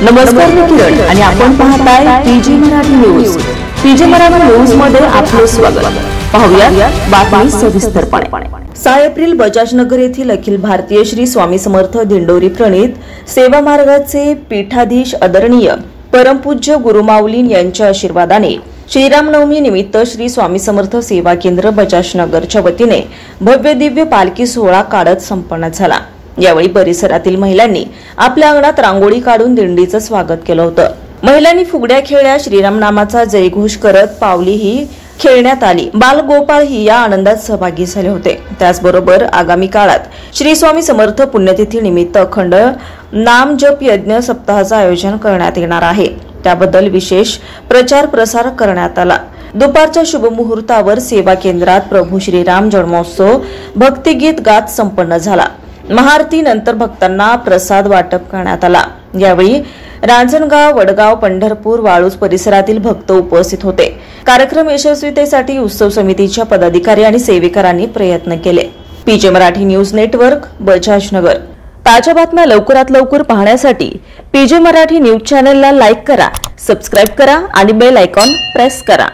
नमस्कार, मी किरण आणि आपण पाहताय PG Marathi news. PG Marathi news मध्ये आपले स्वागत। पाहूया बातमी सविस्तरपणे। 6 एप्रिल बजाजनगर येथील अखिल भारतीय श्री स्वामी समर्थ दिंडोरी प्रणीत सेवा मार्गाचे पीठाधीश आदरणीय परमपूज्य गुरुमाऊली यांच्या आशीर्वादाने श्रीरामनवमी निमित्त श्री स्वामी समर्थ सेवा केंद्र बजाजनगरच्या वतीने भव्य दिव्य पालखी सोहळा काढत संपन्न झाला। यावेळी परिसरातील महिलांनी आपल्या अंगणात रांगोळी काढून दिंडीचं स्वागत केलं होतं। महिलांनी फुगड्या खेळल्या, श्रीराम नामाचा जयघोष करत पावलीही खेळण्यात आली। बालगोपाळ ही या आनंदात सहभागी झाले होते। त्याचबरोबर आगामी काळात श्री स्वामी समर्थ पुण्यतिथी निमित्त अखंड नाम जप यज्ञ सप्ताहाचं आयोजन करण्यात येणार आहे। त्याबद्दल विशेष प्रचार प्रसार करण्यात आला। दुपारच्या शुभ मुहूर्तावर सेवा केंद्रात प्रभू श्रीराम जन्मोत्सव भक्तिगीत गात संपन्न झाला। महाआरती नंतर भक्तांना प्रसाद वाटप करण्यात आला। यावेळी रांजणगाव, वडगाव, पंढरपूर, वाळूज परिसरातील भक्त उपस्थित होते। कार्यक्रम यशस्वीतेसाठी उत्सव समितीच्या पदाधिकारी आणि सेवेकरांनी प्रयत्न केले। PJ Marathi news network, Bajajnagar. ताज्या बातम्या लवकरात लवकर पाहण्यासाठी पीजे मराठी न्यूज चॅनलला लाईक करा, सबस्क्राइब करा आणि बेल आयकॉन प्रेस करा।